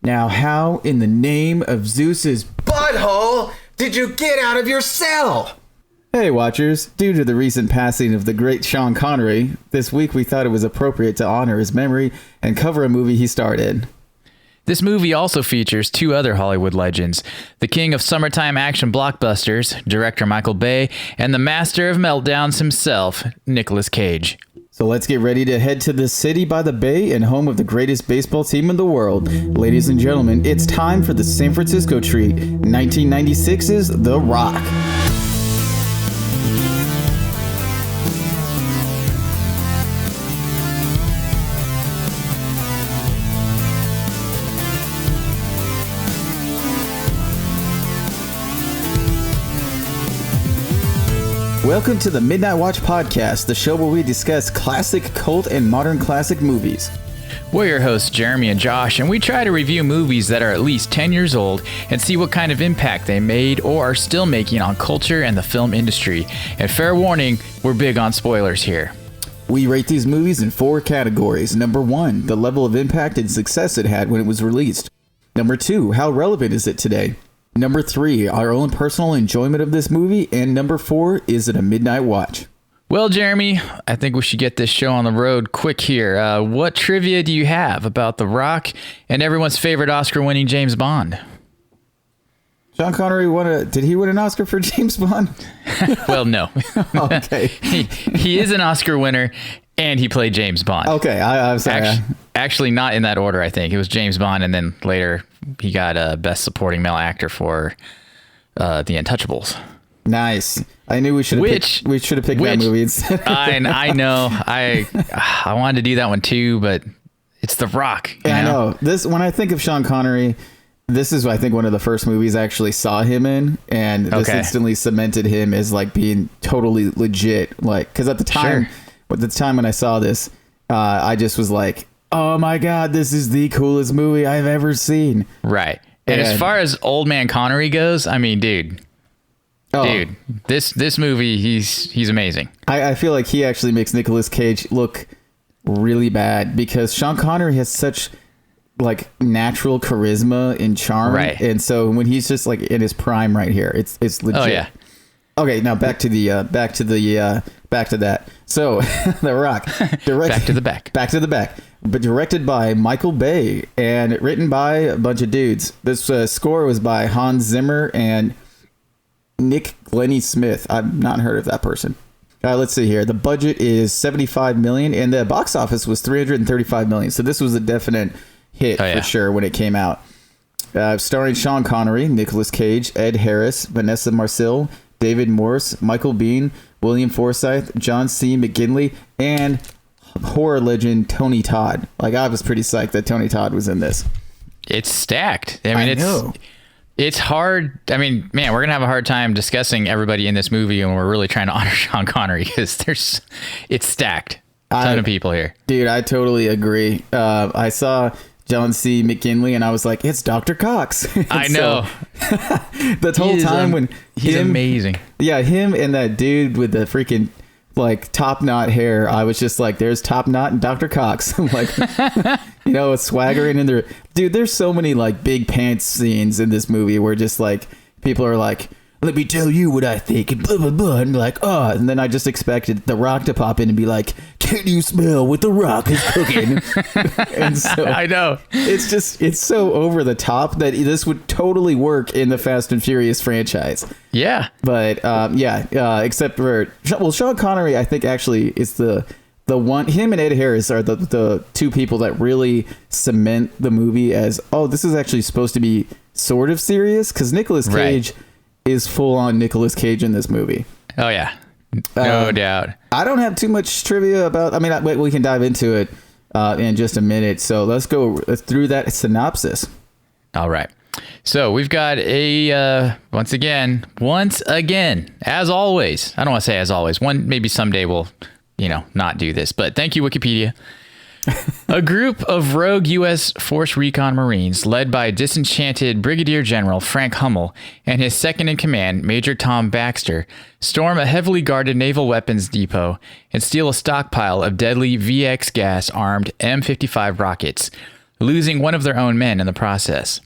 Now, how in the name of Zeus's butthole did you get out of your cell? Hey, watchers. Due to the recent passing of the great Sean Connery, this week we thought it was appropriate to honor his memory and cover a movie he starred in. This movie also features two other Hollywood legends, the king of summertime action blockbusters, director Michael Bay, and the master of meltdowns himself, Nicolas Cage. So let's get ready to head to the city by the bay and home of the greatest baseball team in the world. Ladies and gentlemen, it's time for the San Francisco treat, 1996's The Rock. Welcome to the Midnight Watch Podcast, the show where we discuss classic, cult, and modern classic movies. We're your hosts, Jeremy and Josh, and we try to review movies that are at least 10 years old and see what kind of impact they made or are still making on culture and the film industry. And fair warning, we're big on spoilers here. We rate these movies in 4 categories. Number 1, the level of impact and success it had when it was released. Number 2, how relevant is it today? Number 3, our own personal enjoyment of this movie. And number 4, is it a midnight watch? Well, Jeremy, I think we should get this show on the road quick here. What trivia do you have about The Rock and everyone's favorite Oscar-winning James Bond? Sean Connery did he win an Oscar for James Bond? Well, no. Okay. He is an Oscar winner, and he played James Bond. Okay, I'm sorry. Actually, not in that order, I think. It was James Bond, and then later he got Best Supporting Male Actor for The Untouchables. Nice. I knew we should have picked that movie instead. I know. I wanted to do that one too, but it's The Rock. Yeah, I know. When I think of Sean Connery, this is, I think, one of the first movies I actually saw him in, and this instantly cemented him as like being totally legit. Like, because at the time when I saw this, I just was like, oh my God, this is the coolest movie I've ever seen. Right. And as far as Old Man Connery goes, I mean, dude, this movie, he's amazing. I feel like he actually makes Nicolas Cage look really bad because Sean Connery has such like natural charisma and charm. Right. And so when he's just like in his prime right here, it's legit. Oh yeah. Okay, now back to that. So, The Rock, back to the back, but directed by Michael Bay and written by a bunch of dudes. This score was by Hans Zimmer and Nick Glennie Smith. I've not heard of that person. Let's see here. The budget is $75 million, and the box office was $335 million. So this was a definite hit for sure when it came out. Starring Sean Connery, Nicolas Cage, Ed Harris, Vanessa Marcil, David Morse, Michael Biehn, William Forsythe, John C. McGinley, and horror legend Tony Todd. Like, I was pretty psyched that Tony Todd was in this. It's stacked. I mean, it's hard. I mean, man, we're going to have a hard time discussing everybody in this movie, and we're really trying to honor Sean Connery because it's stacked. A ton of people here. Dude, I totally agree. I saw John C. McGinley, and I was like, it's Dr. Cox. I know. The whole time when he's amazing. Yeah, him and that dude with the freaking like top knot hair, I was just like, there's Top Knot and Dr. Cox. Like, swaggering in there. Dude, there's so many like big pants scenes in this movie where just like people are like, let me tell you what I think, and blah, blah, blah. And like, and then I just expected The Rock to pop in and be like, can you smell what The Rock is cooking? And so I know. It's so over the top that this would totally work in the Fast and Furious franchise. Yeah. But except for, Sean Connery, I think actually is the one, him and Ed Harris are the two people that really cement the movie as, this is actually supposed to be sort of serious, because Nicolas Cage is full on Nicolas Cage in this movie. Oh yeah, no doubt. I don't have too much trivia about. I mean, we can dive into it in just a minute. So let's go through that synopsis. All right. So we've got once again, as always. I don't want to say as always. Maybe someday we'll, not do this. But thank you, Wikipedia. A group of rogue U.S. Force Recon Marines, led by disenchanted Brigadier General Frank Hummel and his second-in-command, Major Tom Baxter, storm a heavily guarded naval weapons depot and steal a stockpile of deadly VX gas-armed M55 rockets. losing one of their own men in the process.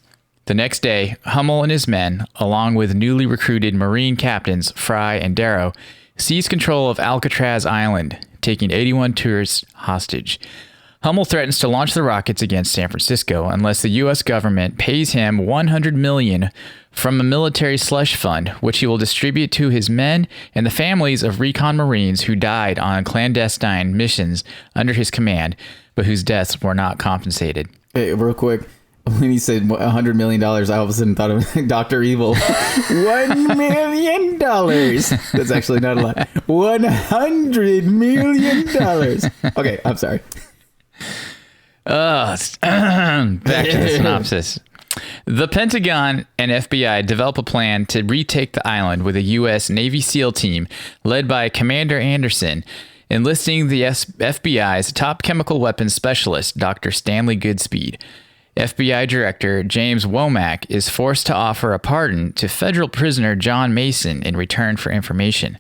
The next day, Hummel and his men, along with newly recruited Marine captains Fry and Darrow, seized control of Alcatraz Island, taking 81 tourists hostage. Hummel threatens to launch the rockets against San Francisco unless the U.S. government pays him $100 million from a military slush fund, which he will distribute to his men and the families of recon Marines who died on clandestine missions under his command, but whose deaths were not compensated. Hey, real quick. When he said $100 million, I all of a sudden thought of Dr. Evil. $1 million. That's actually not a lot. $100 million. Okay, I'm sorry. Back to the synopsis. The Pentagon and FBI develop a plan to retake the island with a U.S. Navy SEAL team led by Commander Anderson, enlisting the FBI's top chemical weapons specialist, Dr. Stanley Goodspeed. FBI Director James Womack is forced to offer a pardon to federal prisoner John Mason in return for information.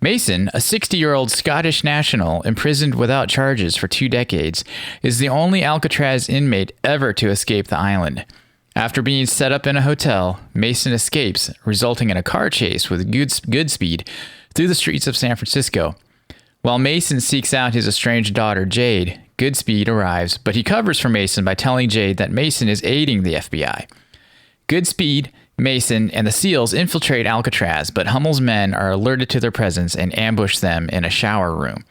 Mason, a 60-year-old Scottish national imprisoned without charges for 2 decades, is the only Alcatraz inmate ever to escape the island. After being set up in a hotel, Mason escapes, resulting in a car chase with Goodspeed through the streets of San Francisco. While Mason seeks out his estranged daughter, Jade, Goodspeed arrives, but he covers for Mason by telling Jade that Mason is aiding the FBI. Goodspeed, Mason, and the SEALs infiltrate Alcatraz, but Hummel's men are alerted to their presence and ambush them in a shower room.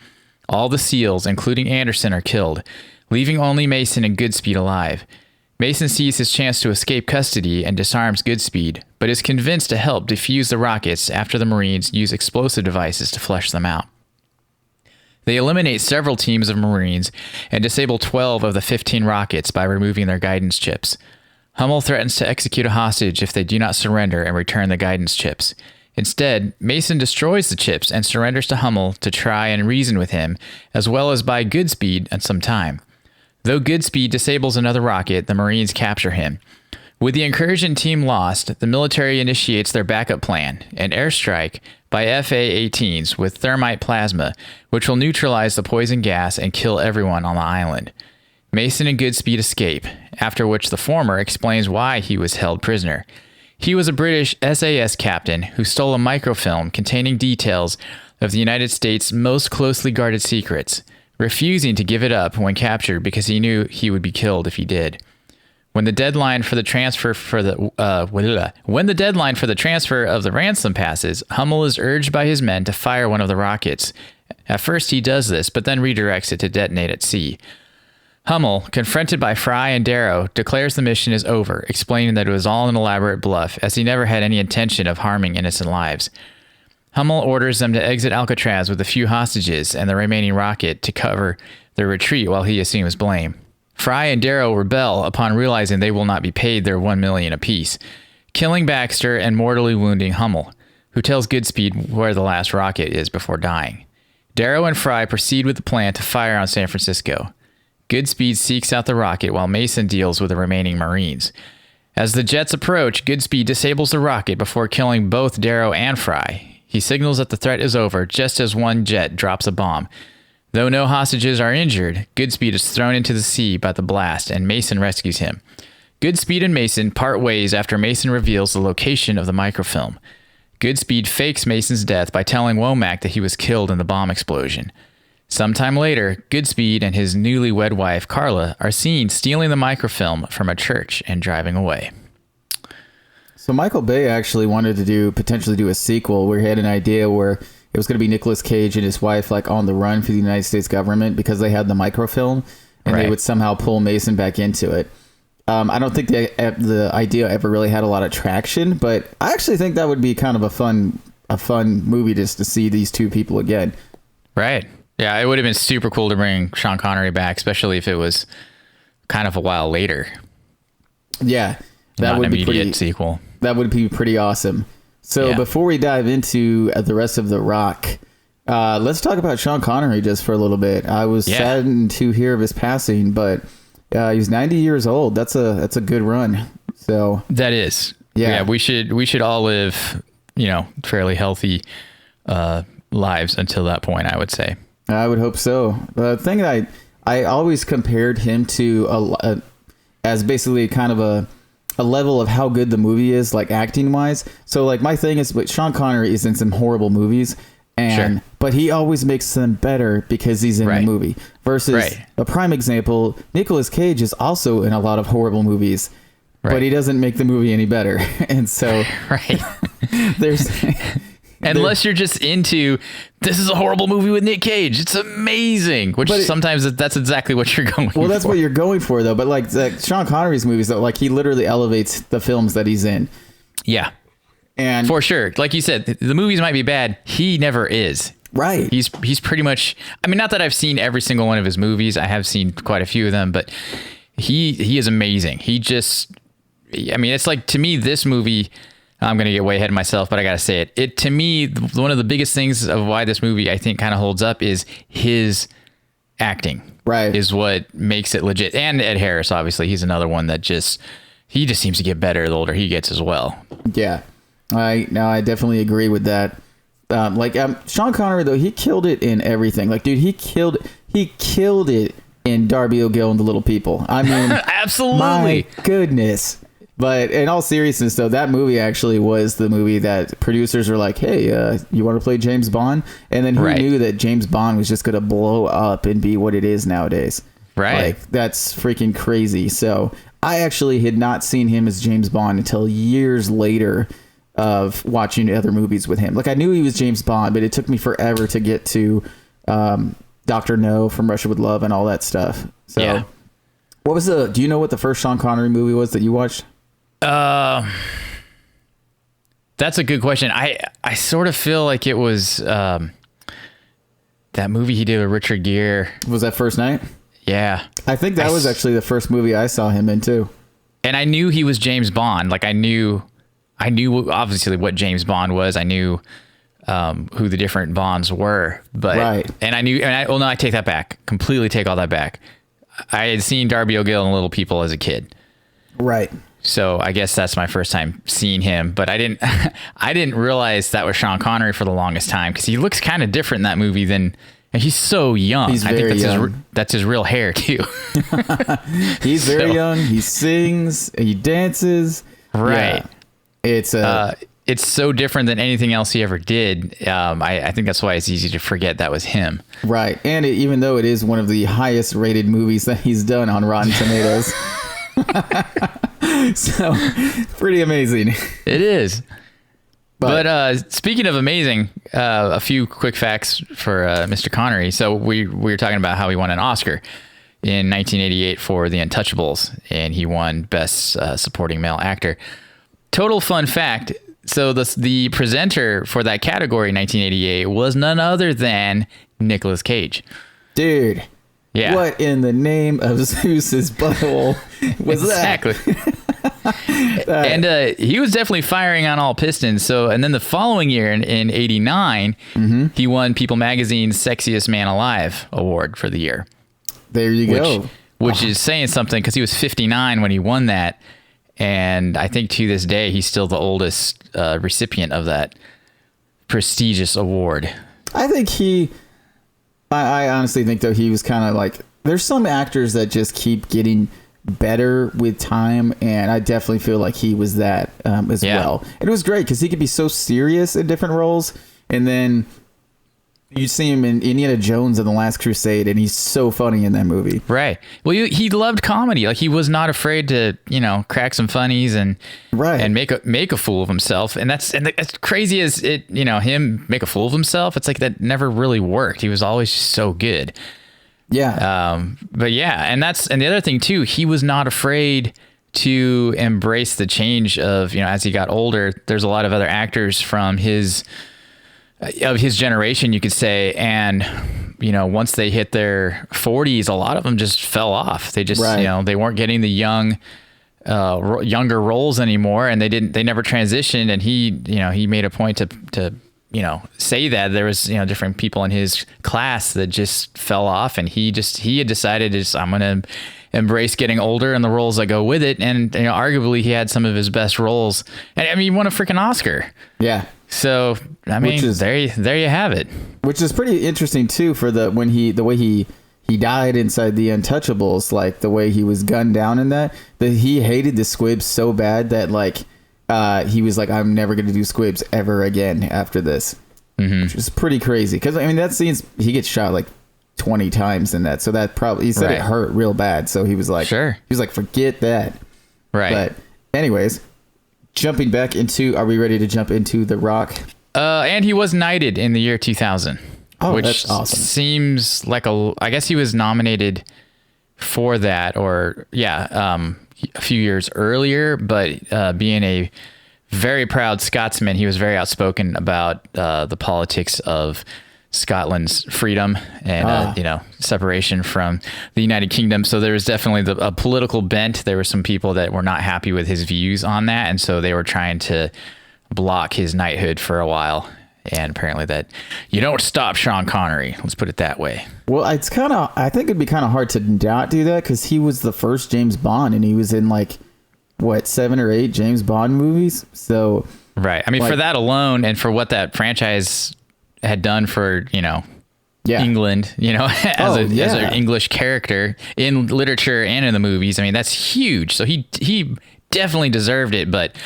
All the SEALs, including Anderson, are killed, leaving only Mason and Goodspeed alive. Mason sees his chance to escape custody and disarms Goodspeed, but is convinced to help defuse the rockets after the Marines use explosive devices to flush them out. They eliminate several teams of Marines and disable 12 of the 15 rockets by removing their guidance chips. Hummel threatens to execute a hostage if they do not surrender and return the guidance chips. Instead, Mason destroys the chips and surrenders to Hummel to try and reason with him, as well as buy Goodspeed and some time. Though Goodspeed disables another rocket, the Marines capture him. With the incursion team lost, the military initiates their backup plan, an airstrike by FA-18s with thermite plasma, which will neutralize the poison gas and kill everyone on the island. Mason and Goodspeed escape, after which the former explains why he was held prisoner. He was a British SAS captain who stole a microfilm containing details of the United States' most closely guarded secrets, refusing to give it up when captured because he knew he would be killed if he did. When the deadline for the transfer of the ransom passes, Hummel is urged by his men to fire one of the rockets. At first he does this, but then redirects it to detonate at sea. Hummel, confronted by Fry and Darrow, declares the mission is over, explaining that it was all an elaborate bluff, as he never had any intention of harming innocent lives. Hummel orders them to exit Alcatraz with a few hostages and the remaining rocket to cover their retreat while he assumes blame. Fry and Darrow rebel upon realizing they will not be paid their $1 million apiece, killing Baxter and mortally wounding Hummel, who tells Goodspeed where the last rocket is before dying. Darrow and Fry proceed with the plan to fire on San Francisco. Goodspeed seeks out the rocket while Mason deals with the remaining Marines. As the jets approach, Goodspeed disables the rocket before killing both Darrow and Fry. He signals that the threat is over just as one jet drops a bomb. Though no hostages are injured, Goodspeed is thrown into the sea by the blast and Mason rescues him. Goodspeed and Mason part ways after Mason reveals the location of the microfilm. Goodspeed fakes Mason's death by telling Womack that he was killed in the bomb explosion. Sometime later, Goodspeed and his newlywed wife, Carla, are seen stealing the microfilm from a church and driving away. So Michael Bay actually wanted to potentially do a sequel where he had an idea where it was going to be Nicolas Cage and his wife like on the run for the United States government because they had the microfilm and they would somehow pull Mason back into it. I don't think the idea ever really had a lot of traction, but I actually think that would be kind of a fun movie just to see these two people again. Right. Yeah, it would have been super cool to bring Sean Connery back, especially if it was kind of a while later. Yeah, that would be pretty sequel. That would be pretty awesome. So before we dive into the rest of The Rock, let's talk about Sean Connery just for a little bit. I was saddened to hear of his passing, but he's 90 years old. That's a good run. So that is. Yeah, we should all live, fairly healthy lives until that point, I would say. I would hope so. The thing that I always compared him to as basically kind of a level of how good the movie is, like acting wise. So like my thing is, but Sean Connery is in some horrible movies, and but he always makes them better because he's in the movie. Versus a prime example, Nicolas Cage is also in a lot of horrible movies, but he doesn't make the movie any better. And so there's unless you're just into, this is a horrible movie with Nick Cage, it's amazing, which sometimes that's exactly what you're going for. Well, that's what you're going for, though. But like Sean Connery's movies, though, like he literally elevates the films that he's in. Yeah. And for sure, like you said, the movies might be bad. He never is. Right. He's pretty much, I mean, not that I've seen every single one of his movies. I have seen quite a few of them, but he is amazing. He just, I mean, it's like, to me, this movie, I'm going to get way ahead of myself, but I got to say it. To me, one of the biggest things of why this movie, I think, kind of holds up is his acting. Right. Is what makes it legit. And Ed Harris, obviously, he's another one that he just seems to get better the older he gets as well. Yeah. I definitely agree with that. Sean Connery, though, he killed it in everything. Like, dude, he killed it in Darby O'Gill and the Little People. I mean, absolutely. My goodness. But in all seriousness, though, that movie actually was the movie that producers were like, hey, you want to play James Bond? And then who knew that James Bond was just going to blow up and be what it is nowadays? Right. Like, that's freaking crazy. So I actually had not seen him as James Bond until years later of watching other movies with him. Like, I knew he was James Bond, but it took me forever to get to Dr. No, From Russia with Love, and all that stuff. So what was do you know what the first Sean Connery movie was that you watched? That's a good question. I sort of feel like it was that movie he did with Richard Gere. Was that First Night? Yeah. I think that was actually the first movie I saw him in too. And I knew he was James Bond. Like, I knew obviously what James Bond was. I knew who the different Bonds were, but I take that back. Completely take all that back. I had seen Darby O'Gill and Little People as a kid. Right. So I guess that's my first time seeing him, but I didn't realize that was Sean Connery for the longest time, because he looks kind of different in that movie than, and he's so young. He's very I think young. That's his real hair too. He's very young. He sings. He dances. Right. Yeah. It's so different than anything else he ever did. I think that's why it's easy to forget that was him. Right. And even though it is one of the highest rated movies that he's done on Rotten Tomatoes. So pretty amazing. It is. But speaking of amazing, a few quick facts for Mr. Connery. So we were talking about how he won an Oscar in 1988 for The Untouchables, and he won Best Supporting Male Actor. Total fun fact. So the presenter for that category in 1988 was none other than Nicolas Cage. Dude. Yeah. What in the name of Zeus's butthole was that? Exactly. And he was definitely firing on all pistons. So, and then the following year in 89, he won People Magazine's Sexiest Man Alive award for the year. There you go. Which is saying something, because he was 59 when he won that. And I think to this day, he's still the oldest recipient of that prestigious award. I think I honestly think, though, he was kind of like, there's some actors that just keep getting better with time, and I definitely feel like he was that as well. And it was great because he could be so serious in different roles, and then you see him in Indiana Jones and The Last Crusade, and he's so funny in that movie. Right. Well, he loved comedy. Like, he was not afraid to, crack some funnies and make a fool of himself. And that's as crazy as it, him make a fool of himself. It's like that never really worked. He was always just so good. Yeah. But yeah, and the other thing too, he was not afraid to embrace the change of, as he got older. There's a lot of other actors from his generation, you could say, and once they hit their 40s, a lot of them just fell off. They just they weren't getting the younger roles anymore, and they never transitioned. And he made a point to say that there was different people in his class that just fell off, and he had decided I'm gonna embrace getting older and the roles that go with it. And arguably he had some of his best roles, and I mean, he won a freaking Oscar. Yeah. So I mean, there you have it. Which is pretty interesting too, for the way he he died inside the Untouchables, like the way he was gunned down in that he hated the squibs so bad that like he was like, I'm never going to do squibs ever again after this, which is pretty crazy. Because I mean, that scene's he gets shot like 20 times in that, so that probably he said it hurt real bad. So he was like, he was like, forget that. Right. But anyways, jumping back into, are we ready to jump into The Rock? And he was knighted in the year 2000. Oh, which that's awesome. Seems like I guess he was nominated for that, or a few years earlier, but being a very proud Scotsman, he was very outspoken about the politics of Scotland's freedom and separation from the United Kingdom. So there was definitely a political bent. There were some people that were not happy with his views on that, and so they were trying to block his knighthood for a while. And apparently that you don't stop Sean Connery. Let's put it that way. Well, I think it'd be kind of hard to not do that, because he was the first James Bond, and he was in like, 7 or 8 James Bond movies. So right. I mean, for that alone, and for what that franchise had done for, England, as an English character in literature and in the movies. I mean, that's huge. So he definitely deserved it. But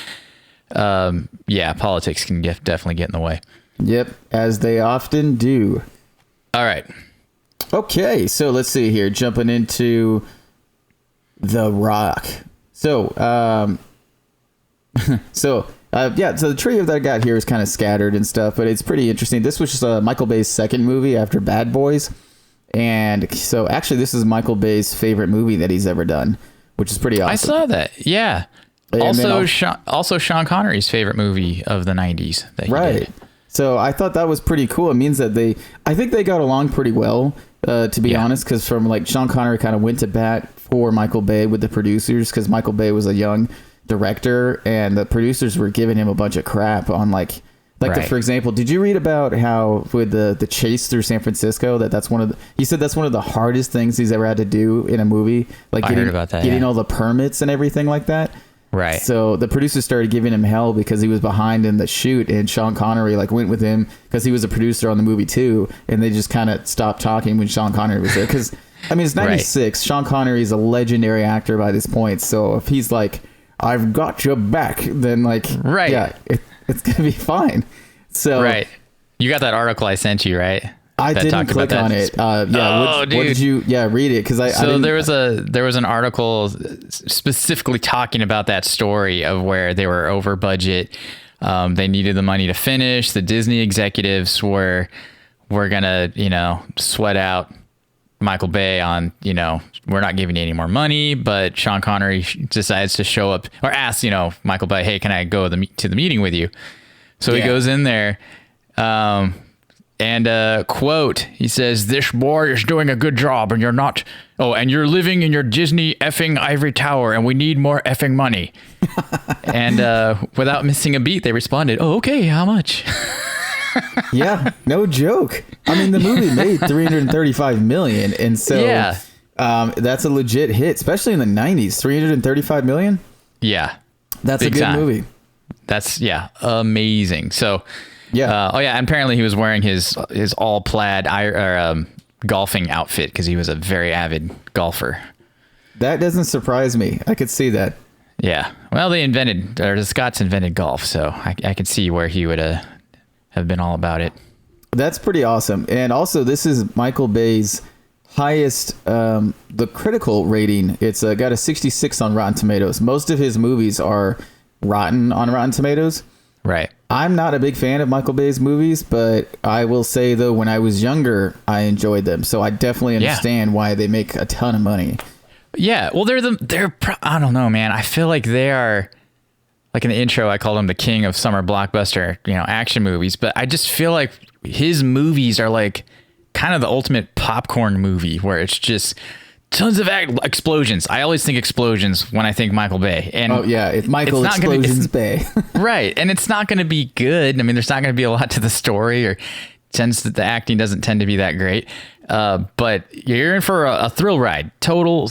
politics can definitely get in the way. Yep, as they often do. All right. Okay, so let's see here. Jumping into The Rock. So, so the trivia that I got here is kind of scattered and stuff, but it's pretty interesting. This was just Michael Bay's second movie after Bad Boys. And so actually this is Michael Bay's favorite movie that he's ever done, which is pretty awesome. I saw that. Yeah. And also Sean Connery's favorite movie of the 90s that he did. So I thought that was pretty cool. It means that I think they got along pretty well, to be honest, because from like Sean Connery kind of went to bat for Michael Bay with the producers, because Michael Bay was a young director and the producers were giving him a bunch of crap on for example, did you read about how with the chase through San Francisco, he said that's one of the hardest things he's ever had to do in a movie, like I heard about that, getting all the permits and everything like that. Right. So the producers started giving him hell because he was behind in the shoot, and Sean Connery went with him because he was a producer on the movie too, and they just kind of stopped talking when Sean Connery was there, because I mean, it's 96. Sean Connery is a legendary actor by this point, so if he's like, I've got your back, then it's gonna be fine. So you got that article I sent you, right? I didn't click on it. What did you? Yeah, read it, because there was an article specifically talking about that story of where they were over budget. They needed the money to finish. The Disney executives were gonna sweat out Michael Bay on we're not giving you any more money, but Sean Connery decides to show up or asks Michael Bay, hey, can I go to the meeting with you? So he goes in there. And quote, he says, "This boy is doing a good job, and you're not. Oh, and you're living in your Disney effing ivory tower, and we need more effing money." And without missing a beat, they responded, "Oh, okay, how much?" Yeah, no joke. I mean, the movie made $335 million, and so that's a legit hit, especially in the 90s. $335 million. Yeah, that's a good movie. That's amazing. So. Yeah. And apparently he was wearing his all plaid golfing outfit because he was a very avid golfer. That doesn't surprise me. I could see that. Yeah. Well, the Scots invented golf, so I could see where he would have been all about it. That's pretty awesome. And also, this is Michael Bay's highest, the critical rating. It's got a 66 on Rotten Tomatoes. Most of his movies are rotten on Rotten Tomatoes. Right. I'm not a big fan of Michael Bay's movies, but I will say, though, when I was younger, I enjoyed them. So I definitely understand why they make a ton of money. Yeah. Well, I don't know, man. I feel like they are, like in the intro, I called him the king of summer blockbuster, action movies. But I just feel like his movies are like kind of the ultimate popcorn movie, where it's just tons of explosions. I always think explosions when I think Michael Bay. And it's Michael Explosions Bay. Right. And it's not going to be good. I mean, there's not going to be a lot to the story, or the acting doesn't tend to be that great. But you're in for a thrill ride. Total,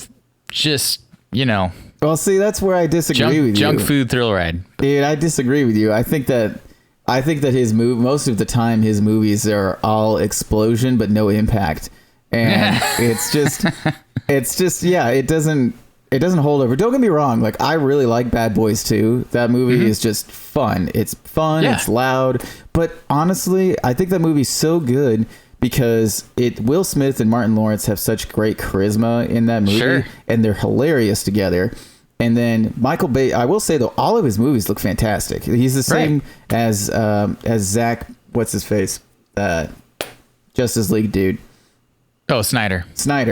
just, Well, see, that's where I disagree with you. Junk food thrill ride. Dude, I disagree with you. I think that his most of the time his movies are all explosion but no impact. and it's just yeah, it doesn't hold over. Don't get me wrong, like I really like Bad Boys 2. That movie is just fun. It's fun, it's loud, but honestly, I think that movie's so good because Will Smith and Martin Lawrence have such great charisma in that movie, and they're hilarious together. And then Michael Bay, I will say though, all of his movies look fantastic. He's the same as Zack, what's his face, Justice League dude. Oh, Snyder,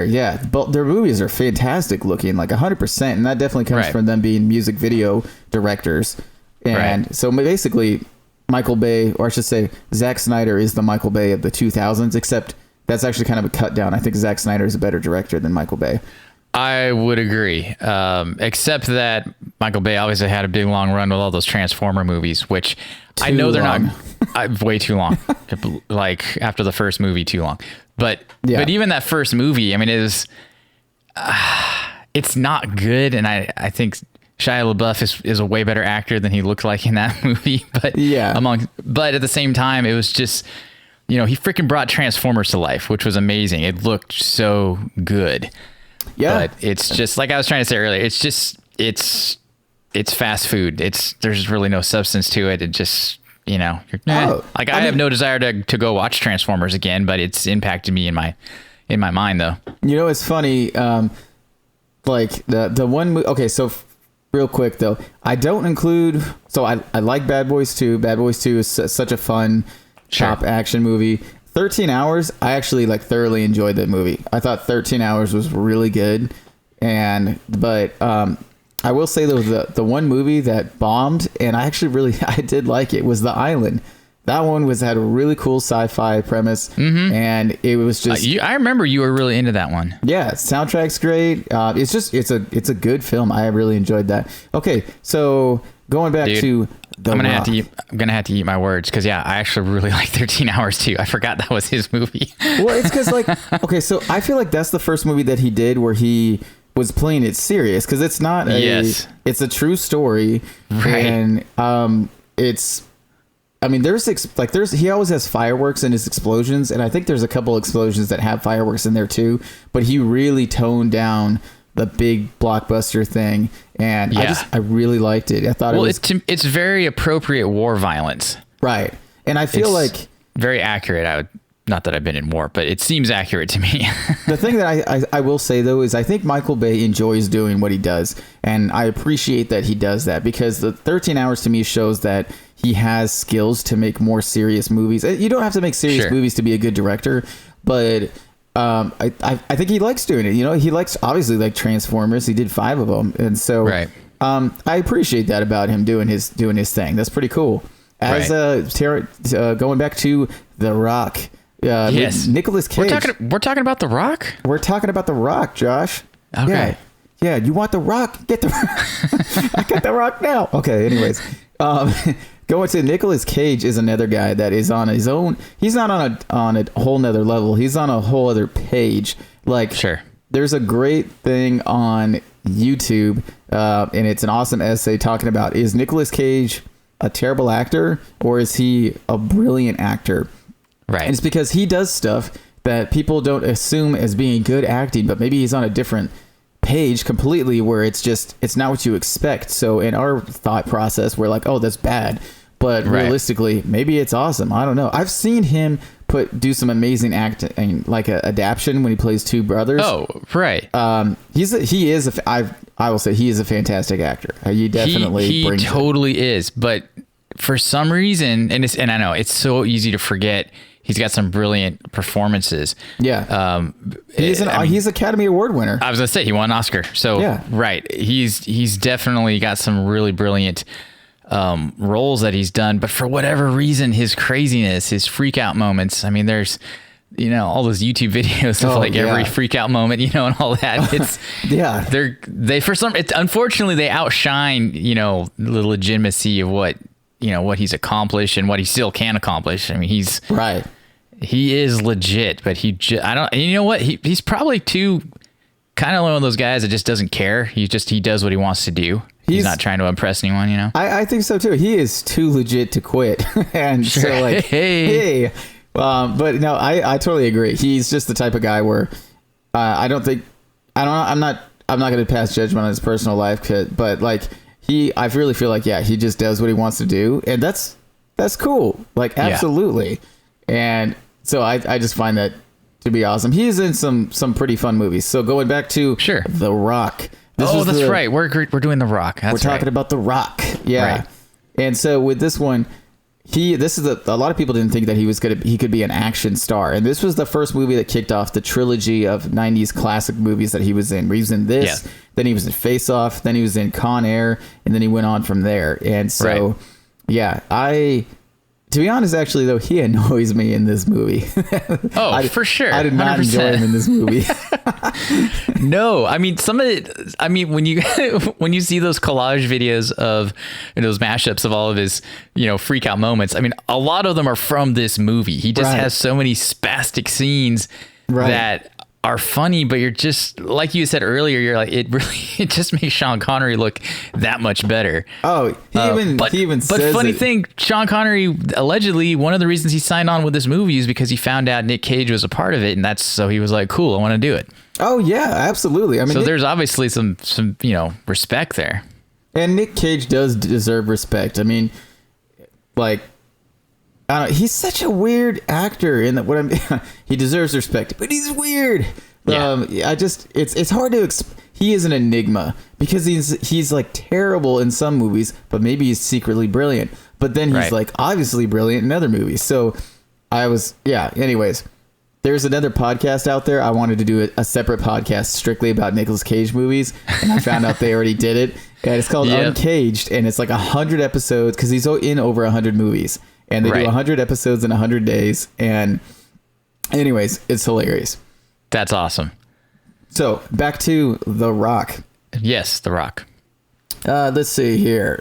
yeah. But their movies are fantastic looking, like 100%. And that definitely comes from them being music video directors. And so basically, Michael Bay, or I should say, Zack Snyder is the Michael Bay of the 2000s, except that's actually kind of a cut down. I think Zack Snyder is a better director than Michael Bay. I would agree, except that Michael Bay obviously had a big long run with all those Transformer movies, which I know they're not way too long. Like after the first movie, too long. But even that first movie, I mean, it's not good, and I think Shia LaBeouf is a way better actor than he looked like in that movie. But but at the same time, it was just, he freaking brought Transformers to life, which was amazing. It looked so good. Yeah, but it's just like I was trying to say earlier. It's just it's fast food. There's really no substance to it. It just I have no desire to go watch Transformers again, but it's impacted me in my mind though. It's funny. Like the one. Okay, so real quick though, I don't include. So I like Bad Boys 2. Bad Boys 2 is such a fun cop action movie. 13 Hours, I actually thoroughly enjoyed that movie. I thought 13 Hours was really good. But I will say though, the one movie that bombed, and I did like it, was The Island. That one had a really cool sci-fi premise, and it was just. I remember you were really into that one. Yeah, soundtrack's great. It's a good film. I really enjoyed that. Okay, so going back to. I'm gonna have to eat my words because I actually really like 13 Hours too. I forgot that was his movie. Well, it's because okay, so I feel like that's the first movie that he did where he was playing it serious, because it's not it's a true story, and he always has fireworks in his explosions, and I think there's a couple explosions that have fireworks in there too, but he really toned down the big blockbuster thing, and I really liked it. I thought it's very appropriate war violence, right? And I feel like very accurate. Not that I've been in war, but it seems accurate to me. The thing that I will say though is I think Michael Bay enjoys doing what he does, and I appreciate that he does that, because the 13 Hours to me shows that he has skills to make more serious movies. You don't have to make serious movies to be a good director, but. I think he likes doing it. He likes obviously like Transformers. He did 5 of them, and so I appreciate that about him doing his thing. That's pretty cool. As going back to The Rock, Nicolas Cage. We're talking about The Rock. We're talking about The Rock, Josh. Okay. Yeah. You want The Rock? Get the. I got The Rock now. Okay. Anyways, going to Nicolas Cage is another guy that is on his own. He's not on a whole nother level. He's on a whole other page. There's a great thing on YouTube, and it's an awesome essay talking about, is Nicolas Cage a terrible actor or is he a brilliant actor? Right. And it's because he does stuff that people don't assume as being good acting, but maybe he's on a different page completely where it's not what you expect. So in our thought process, we're like, oh, that's bad, but realistically maybe it's awesome. I don't know. I've seen him do some amazing acting, like a adaptation when he plays two brothers. Oh, right. I will say he is a fantastic actor. He definitely he totally is, but for some reason, and I know it's so easy to forget, he's got some brilliant performances. Yeah. He's Academy Award winner. I was gonna say he won an Oscar. So he's definitely got some really brilliant roles that he's done. But for whatever reason, his craziness, his freak out moments. I mean, there's all those YouTube videos of every freak out moment, and all that. It's unfortunately they outshine the legitimacy of what he's accomplished and what he still can accomplish. I mean, he's right. He is legit, but he's probably too kind of one of those guys that just doesn't care. He does what he wants to do. He's not trying to impress anyone, I think so too. He is too legit to quit. And so hey, But no, I totally agree. He's just the type of guy where I'm not going to pass judgment on his personal life, but like I really feel like, he just does what he wants to do. And that's cool. Like, absolutely. Yeah. And so I just find that to be awesome. He's in some pretty fun movies. So going back to The Rock. That's right. We're doing The Rock. We're talking about The Rock. Yeah. Right. And so with this one, a lot of people didn't think that he could be an action star. And this was the first movie that kicked off the trilogy of 90s classic movies that he was in. He was in this, then he was in Face Off, then he was in Con Air, and then he went on from there. And so, to be honest, actually, though, he annoys me in this movie. For sure. I did not 100%. Enjoy him in this movie. No, I mean, when you see those collage videos of those mashups of all of his, freak out moments, I mean, a lot of them are from this movie. He just has so many spastic scenes that are funny, but you're just, like you said earlier, you're like, it just makes Sean Connery look that much better. Oh, he even says But funny thing, Sean Connery, allegedly, one of the reasons he signed on with this movie is because he found out Nick Cage was a part of it, and so he was like, cool, I want to do it. Oh yeah, absolutely. I mean, so there's obviously some respect there. And Nick Cage does deserve respect. I mean, like, he's such a weird actor in that he deserves respect, but he's weird. Yeah. It's hard to he is an enigma because he's like terrible in some movies, but maybe he's secretly brilliant. But then he's like obviously brilliant in other movies. So anyways, there's another podcast out there. I wanted to do a separate podcast strictly about Nicolas Cage movies, and I found out they already did it. And it's called Uncaged, and it's like 100 episodes because he's in over 100 movies. And they do 100 episodes in 100 days. And anyways, it's hilarious. That's awesome. So back to The Rock. Yes, The Rock. Let's see here.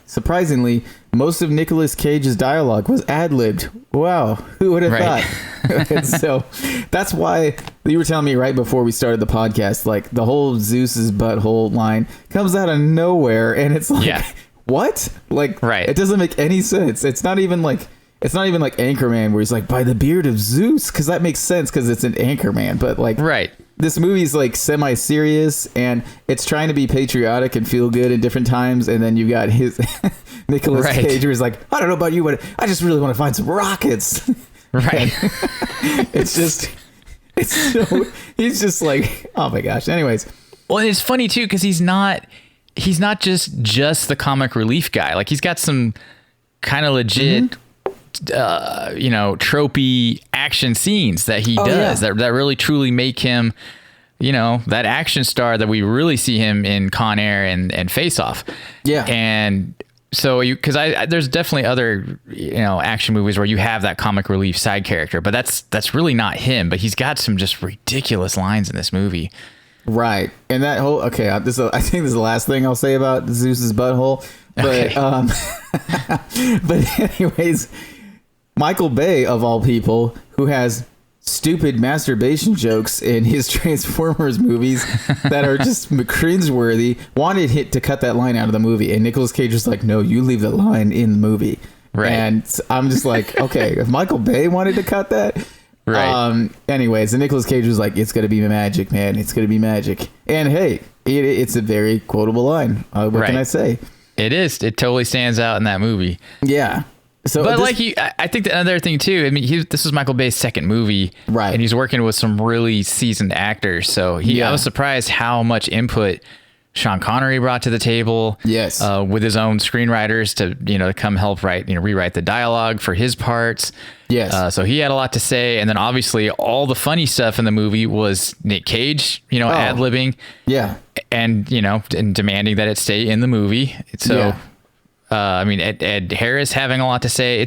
Surprisingly, most of Nicolas Cage's dialogue was ad-libbed. Wow, who would have thought? And so that's why you were telling me right before we started the podcast, like the whole Zeus's butthole line comes out of nowhere, and it's like, what? Like, it doesn't make any sense. It's not even like Anchorman where he's like, by the beard of Zeus, because that makes sense because it's an Anchorman, but like, this movie's like semi-serious and it's trying to be patriotic and feel good at different times, and then you got his Nicolas Cage who's like, I don't know about you, but I just really want to find some rockets. He's just like, oh my gosh. Anyways, well, it's funny too because he's not just the comic relief guy. Like, he's got some kind of legit tropey action scenes that he does that really truly make him, that action star that we really see him in Con Air and Face Off. Yeah. And so there's definitely other, action movies where you have that comic relief side character, but that's really not him, but he's got some just ridiculous lines in this movie. Right. And that whole, I think this is the last thing I'll say about Zeus's butthole, but, but anyways, Michael Bay, of all people, who has stupid masturbation jokes in his Transformers movies that are just cringeworthy, wanted to cut that line out of the movie. And Nicolas Cage was like, no, you leave the line in the movie. Right. And I'm just like, okay, if Michael Bay wanted to cut that. Right. Anyways, and Nicolas Cage was like, it's going to be magic, man. It's going to be magic. And hey, it's a very quotable line. What can I say? It is. It totally stands out in that movie. Yeah. So, but I think the other thing too, I mean, this is Michael Bay's second movie, right? And he's working with some really seasoned actors. So I was surprised how much input Sean Connery brought to the table. Yes, with his own screenwriters to come help rewrite the dialogue for his parts. Yes, so he had a lot to say, and then obviously all the funny stuff in the movie was Nick Cage, ad-libbing. Yeah, and and demanding that it stay in the movie. So. Yeah. I mean, Ed Harris having a lot to say.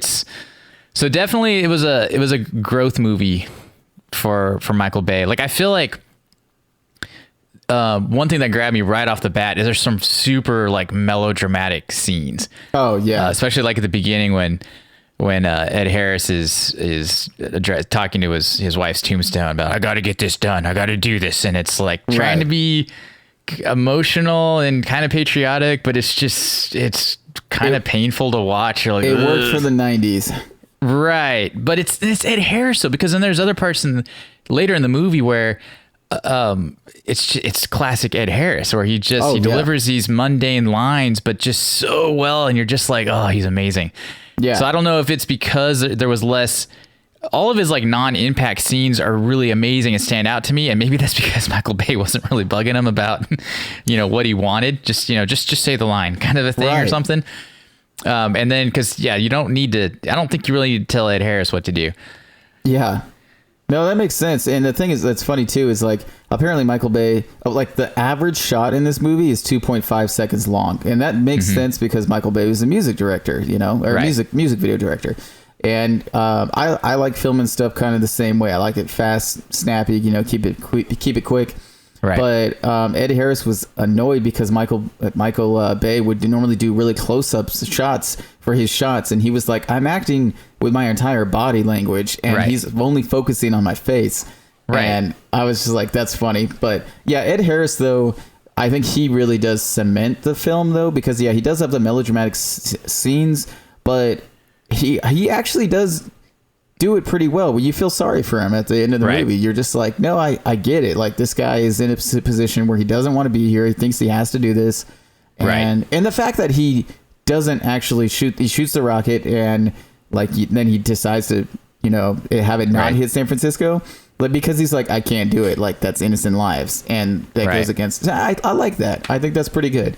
So definitely it was a growth movie for Michael Bay. Like, I feel like one thing that grabbed me right off the bat is there's some super like melodramatic scenes. Oh yeah, especially like at the beginning when Ed Harris is talking to his wife's tombstone about, I got to get this done, I got to do this, and it's like trying to be emotional and kind of patriotic, but it's kind of painful to watch. You're like, it worked for the 90s. Right. But it's Ed Harris though, because then there's other parts later in the movie where it's classic Ed Harris, where he delivers these mundane lines, but just so well, and you're just like, oh, he's amazing. Yeah. So I don't know if it's because there was less. All of his like non-impact scenes are really amazing and stand out to me, and maybe that's because Michael Bay wasn't really bugging him about, what he wanted. Just say the line, kind of a thing, or something. And then because you don't need to. I don't think you really need to tell Ed Harris what to do. Yeah. No, that makes sense. And the thing is, that's funny too, is like apparently Michael Bay, like the average shot in this movie is 2.5 seconds long. And that makes sense because Michael Bay was a music director, or music video director. And I like filming stuff kind of the same way. I like it fast, snappy, keep it quick. Right. But Ed Harris was annoyed because Michael Bay would normally do really close-ups shots for his shots, and he was like, "I'm acting with my entire body language, and he's only focusing on my face." Right. And I was just like, "That's funny." But yeah, Ed Harris though, I think he really does cement the film though, because he does have the melodramatic scenes, but he actually does do it pretty well. You feel sorry for him at the end of the movie. You're just like, no, I get it. Like, this guy is in a position where he doesn't want to be here. He thinks he has to do this. And the fact that he doesn't actually he shoots the rocket and then he decides to, have it not hit San Francisco. But because he's like, I can't do it. Like, that's innocent lives. And that goes against, I like that. I think that's pretty good.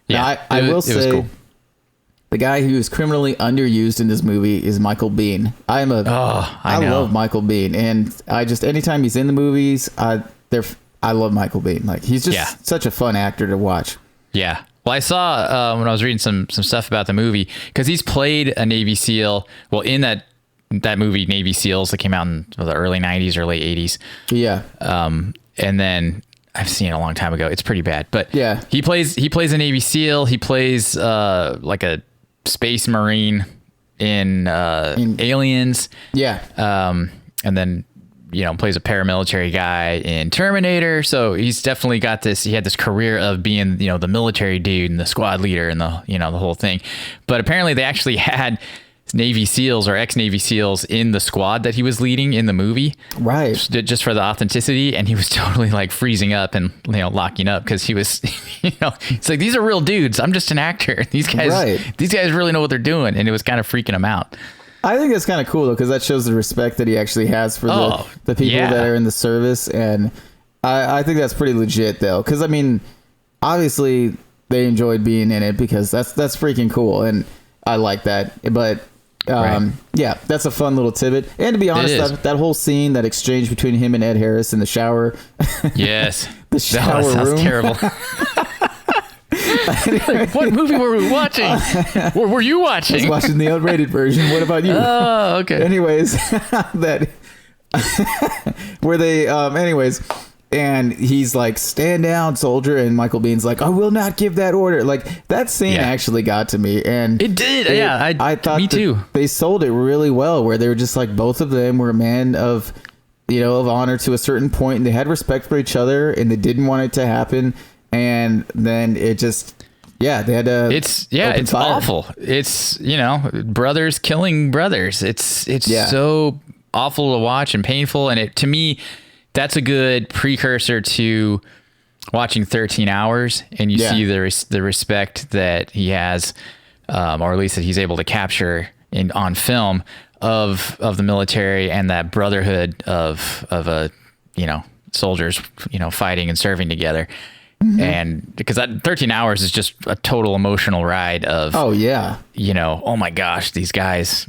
Yeah. Now, I will say, cool. The guy who is criminally underused in this movie is Michael Biehn. I love Michael Biehn, and anytime he's in the movies, I love Michael Biehn. Like, he's just such a fun actor to watch. Yeah. Well, I saw when I was reading some stuff about the movie, because he's played a Navy SEAL. Well, in that movie Navy SEALs that came out in the early 90s or late 80s. Yeah. And then I've seen it a long time ago. It's pretty bad, but yeah, he plays a Navy SEAL. He plays like a Space Marine in Aliens. Yeah. And then, plays a paramilitary guy in Terminator. So he's definitely got he had this career of being, the military dude and the squad leader and the whole thing. But apparently they actually had Navy SEALs or ex-Navy SEALs in the squad that he was leading in the movie. Right. Just for the authenticity. And he was totally like freezing up and, locking up because he was, it's like, these are real dudes. I'm just an actor. These guys really know what they're doing. And it was kind of freaking him out. I think that's kind of cool though, because that shows the respect that he actually has for the people that are in the service. And I think that's pretty legit though. Because I mean, obviously they enjoyed being in it because that's freaking cool. And I like that. But yeah, that's a fun little tidbit. And to be honest, that whole scene, that exchange between him and Ed Harris in the shower. Yes. The shower sounds room. Terrible. Like, what movie were we watching? What were you watching? I was watching the unrated version. What about you? Oh, okay. Anyways, and he's like, stand down, soldier. And Michael Bihn's like, I will not give that order. Like, that scene actually got to me. And it did. I thought me too. They sold it really well, where they were just like, both of them were men of honor to a certain point, and they had respect for each other, and they didn't want it to happen. And then it just, they had to. It's fire. Awful. It's, brothers killing brothers. It's so awful to watch and painful. And to me, that's a good precursor to watching 13 Hours, and you see the respect that he has, or at least that he's able to capture on film of the military, and that brotherhood of soldiers, fighting and serving together. Mm-hmm. And because that 13 Hours is just a total emotional ride of, oh my gosh, these guys,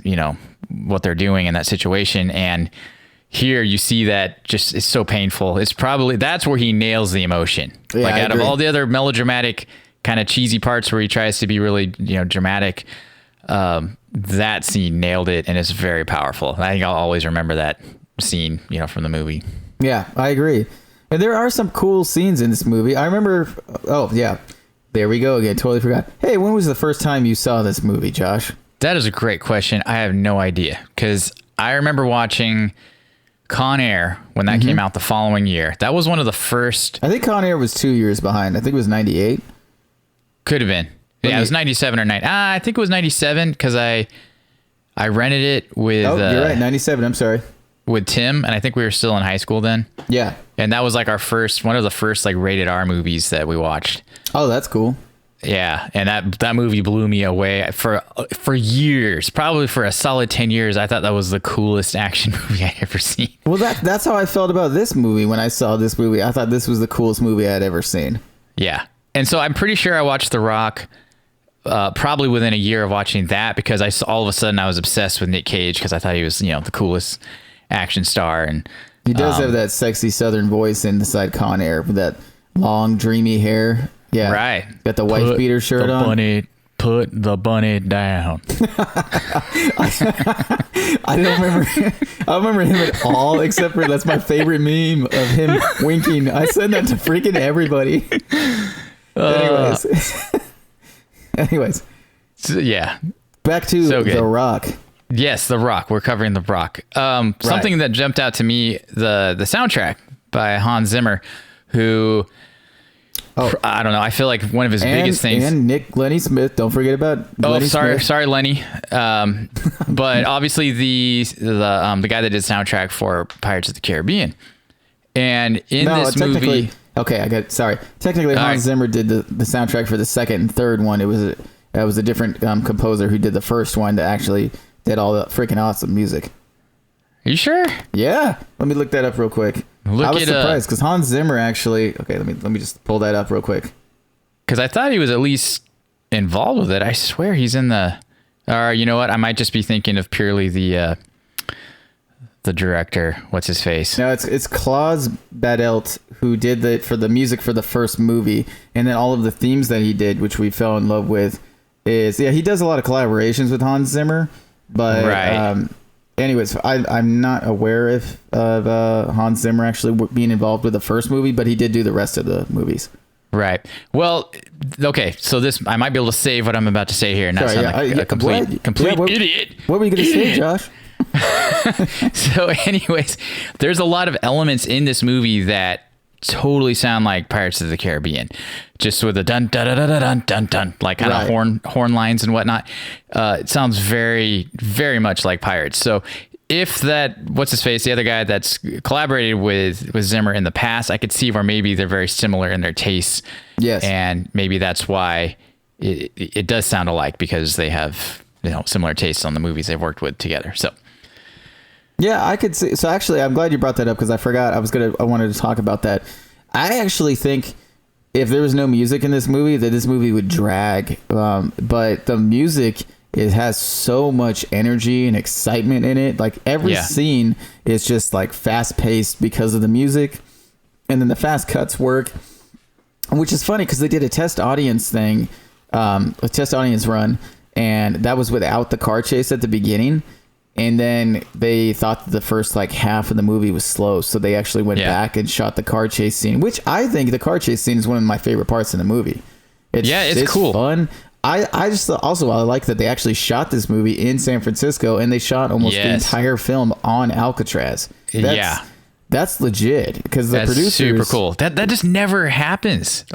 what they're doing in that situation. And here you see that just it's so painful. That's where he nails the emotion. Yeah, like, out of all the other melodramatic kind of cheesy parts where he tries to be really, dramatic, that scene nailed it, and it's very powerful. I think I'll always remember that scene, from the movie. Yeah, I agree. And there are some cool scenes in this movie. I remember, there we go again. Totally forgot. Hey, when was the first time you saw this movie, Josh? That is a great question. I have no idea, because I remember watching Con Air when that came out the following year. That was one of the first. I think Con Air was 2 years behind. I think it was 98. Could have been. Yeah, it was 97 or 90. I think it was 97, because I I rented it with you're right, 97. I'm sorry. With Tim, and I think we were still in high school then. Yeah. And that was like one of the first like rated R movies that we watched. Oh, that's cool. Yeah, and that movie blew me away for years, probably for a solid 10 years. I thought that was the coolest action movie I'd ever seen. Well, that's how I felt about this movie when I saw this movie. I thought this was the coolest movie I'd ever seen. Yeah, and so I'm pretty sure I watched The Rock probably within a year of watching that, because all of a sudden I was obsessed with Nick Cage because I thought he was the coolest action star, and he does have that sexy Southern voice inside Con Air with that long dreamy hair. Yeah, right. Got the wife beater shirt on. Put the bunny down. I don't remember. I don't remember him at all, except for that's my favorite meme of him winking. I send that to freaking everybody. Anyways. So, yeah. Back to The Rock. Yes, The Rock. We're covering The Rock. Something that jumped out to me, the soundtrack by Hans Zimmer, who... I don't know. I feel like one of his biggest things. And Lenny Smith. Don't forget about Lenny Smith. Sorry, Lenny. But obviously the guy that did soundtrack for Pirates of the Caribbean, and in this movie. Okay, Technically, Hans Zimmer did the soundtrack for the second and third one. It was a different composer who did the first one that actually did all the freaking awesome music. Are you sure? Yeah. Let me look that up real quick. I was surprised because Hans Zimmer actually. Okay, let me just pull that up real quick. Because I thought he was at least involved with it. I swear he's in the. Or you know what? I might just be thinking of purely the director. What's his face? No, it's Klaus Badelt who did the music for the first movie, and then all of the themes that he did, which we fell in love with. He does a lot of collaborations with Hans Zimmer, but right. Anyways, I'm not aware of Hans Zimmer actually being involved with the first movie, but he did do the rest of the movies. Right. Well, okay. So I might be able to save what I'm about to say here, and not sound like a complete idiot. What were you going to say, Josh? So, anyways, there's a lot of elements in this movie that totally sound like Pirates of the Caribbean, just with a dun dun dun dun dun dun dun, like kind of horn lines and whatnot. It sounds very, very much like Pirates. So if what's his face, the other guy that's collaborated with Zimmer in the past, I could see where maybe they're very similar in their tastes. Yes, and maybe that's why it does sound alike, because they have similar tastes on the movies they've worked with together. So. Yeah, I could see. So actually, I'm glad you brought that up, because I forgot I wanted to talk about that. I actually think if there was no music in this movie, that this movie would drag. But the music, it has so much energy and excitement in it. Like every scene is just like fast paced because of the music, and then the fast cuts work, which is funny because they did a test audience thing, a test audience run, and that was without the car chase at the beginning. And then they thought that the first like half of the movie was slow, so they actually went back and shot the car chase scene, which I think the car chase scene is one of my favorite parts in the movie. It's cool, fun. I just also I like that they actually shot this movie in San Francisco, and they shot almost the entire film on Alcatraz. That's legit, because the producers. That's super cool. That just never happens.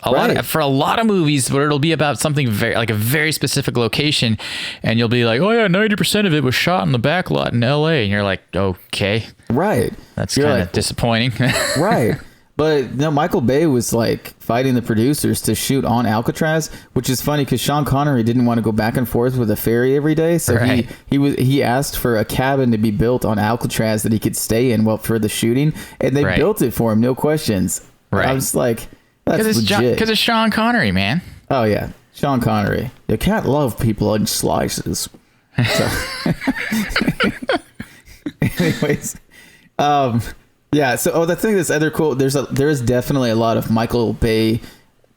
For a lot of movies where it'll be about something a very specific location, and you'll be like, oh yeah, 90% of it was shot in the back lot in LA, and you're like, okay, right. That's kind of disappointing. Right. But no, Michael Bay was like fighting the producers to shoot on Alcatraz, which is funny because Sean Connery didn't want to go back and forth with a ferry every day, so he asked for a cabin to be built on Alcatraz that he could stay in for the shooting, and they built it for him, no questions. Right. I was like, that's legit. Because it's Sean Connery, man. Oh yeah, Sean Connery. You can't love people in slices. So. Anyways, yeah. So, the thing that's other cool. There is definitely a lot of Michael Bay